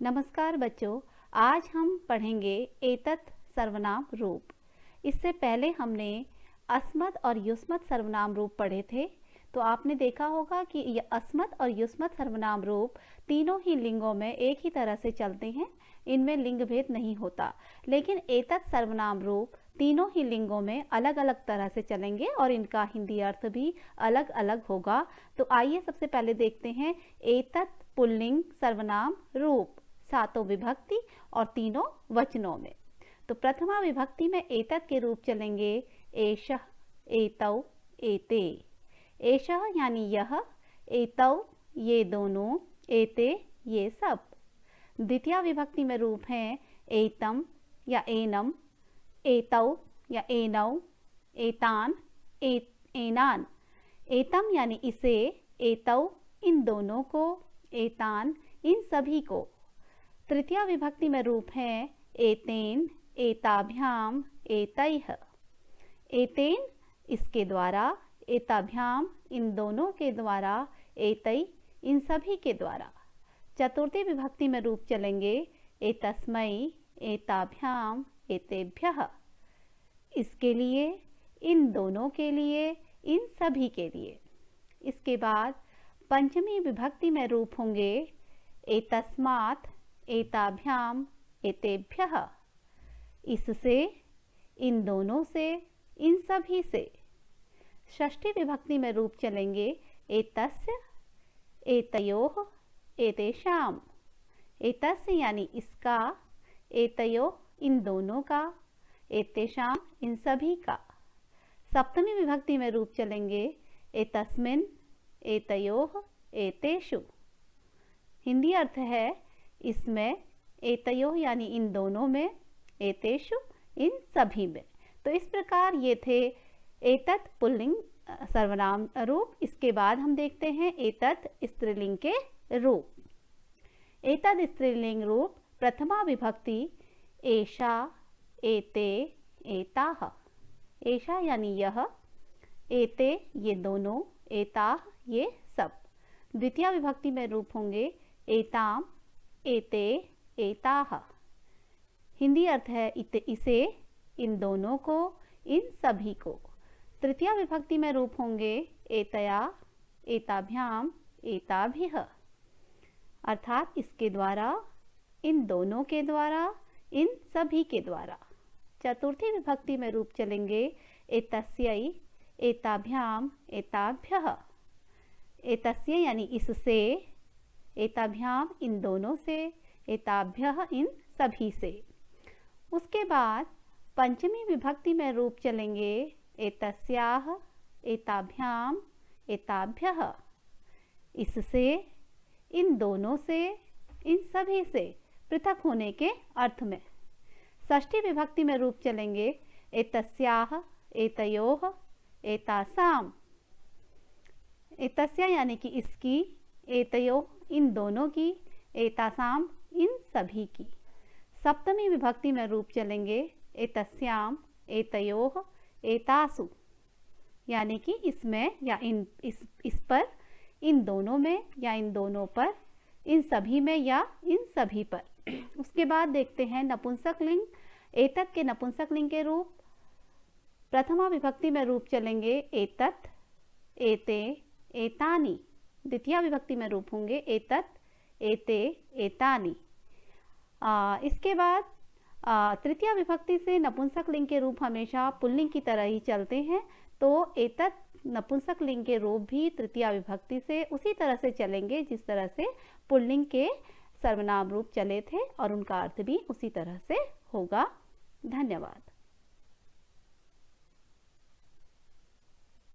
नमस्कार बच्चों, आज हम पढ़ेंगे एतत् सर्वनाम रूप। इससे पहले हमने अस्मत् और युष्मत् सर्वनाम रूप पढ़े थे। तो आपने देखा होगा कि ये अस्मत् और युष्मत् सर्वनाम रूप तीनों ही लिंगों में एक ही तरह से चलते हैं, इनमें लिंग भेद नहीं होता। लेकिन एतत् सर्वनाम रूप तीनों ही लिंगों में अलग अलग तरह से चलेंगे और इनका हिंदी अर्थ भी अलग अलग होगा। तो आइए सबसे पहले देखते हैं एतत् पुल्लिंग सर्वनाम रूप, सातों विभक्ति और तीनों वचनों में। तो प्रथमा विभक्ति में एतत् के रूप चलेंगे एषः, एतौ, एते। एषः यानी यह, एतौ ये दोनों, एते ये सब। द्वितीय विभक्ति में रूप हैं एतम या एनम, एतौ या एनौ, एतान, एनान। एतम यानी इसे, एतौ इन दोनों को, एतान इन सभी को। तृतीय विभक्ति में रूप हैं एतेन, एताभ्याम, एतैः। एतेन इसके द्वारा, एताभ्याम इन दोनों के द्वारा, एतै इन सभी के द्वारा। चतुर्थी विभक्ति में रूप चलेंगे एतस्मै, एताभ्याम, एतेभ्यः। इसके लिए, इन दोनों के लिए, इन सभी के लिए। इसके बाद पंचमी विभक्ति में रूप होंगे एतस्मात्, एताभ्याम, एतेभ्यः। इससे, इन दोनों से, इन सभी से। षष्ठी विभक्ति में रूप चलेंगे एतस्य, एतयोः, एतेषाम्। एतस्य यानी इसका, एतयोः इन दोनों का, एतेषाम् इन सभी का। सप्तमी विभक्ति में रूप चलेंगे एतस्मिन्, एतयोः, एतेषु। हिंदी अर्थ है इसमें, एतयोः यानी इन दोनों में, एतेषु इन सभी में। तो इस प्रकार ये थे एतत् पुल्लिंग सर्वनाम रूप। इसके बाद हम देखते हैं एतत् स्त्रीलिंग के रूप। एतत् स्त्रीलिंग रूप प्रथमा विभक्ति एषा, एते, एताः। एषा यानी यह, एते ये दोनों, एताः ये सब। द्वितीय विभक्ति में रूप होंगे एताम, एते, एताः। हिंदी अर्थ है इसे, इन दोनों को, इन सभी को। तृतीय विभक्ति में रूप होंगे एतया, एताभ्याम, एताभिः। अर्थात इसके द्वारा, इन दोनों के द्वारा, इन सभी के द्वारा। चतुर्थी विभक्ति में रूप चलेंगे एतस्यै, एताभ्याम, एताभ्यः। एतस्य यानी इससे, एताभ्याम इन दोनों से, एताभ्यः इन सभी से। उसके बाद पंचमी विभक्ति में रूप चलेंगे एतस्याः, एताभ्याम, एताभ्यः। इससे, इन दोनों से, इन सभी से पृथक होने के अर्थ में। षष्ठी विभक्ति में रूप चलेंगे एतस्याः, एतयोः, एतासाम्। एतस्य यानी कि इसकी, एतयोः इन दोनों की, एतासाम इन सभी की। सप्तमी विभक्ति में रूप चलेंगे एतस्याम, एतयोः, एतासु। यानी कि इसमें या इस पर, इन दोनों में या इन दोनों पर, इन सभी में या इन सभी पर। उसके बाद देखते हैं नपुंसक लिंग। एतत् के नपुंसक लिंग के रूप। प्रथमा विभक्ति में रूप चलेंगे एतत्, एते, एतानि। द्वितीय विभक्ति में रूप होंगे एतत्, एते, एतानि। इसके बाद तृतीय विभक्ति से नपुंसक लिंग के रूप हमेशा पुल्लिंग की तरह ही चलते हैं। तो एतत् नपुंसक लिंग के रूप भी तृतीय विभक्ति से उसी तरह से चलेंगे जिस तरह से पुल्लिंग के सर्वनाम रूप चले थे, और उनका अर्थ भी उसी तरह से होगा। धन्यवाद।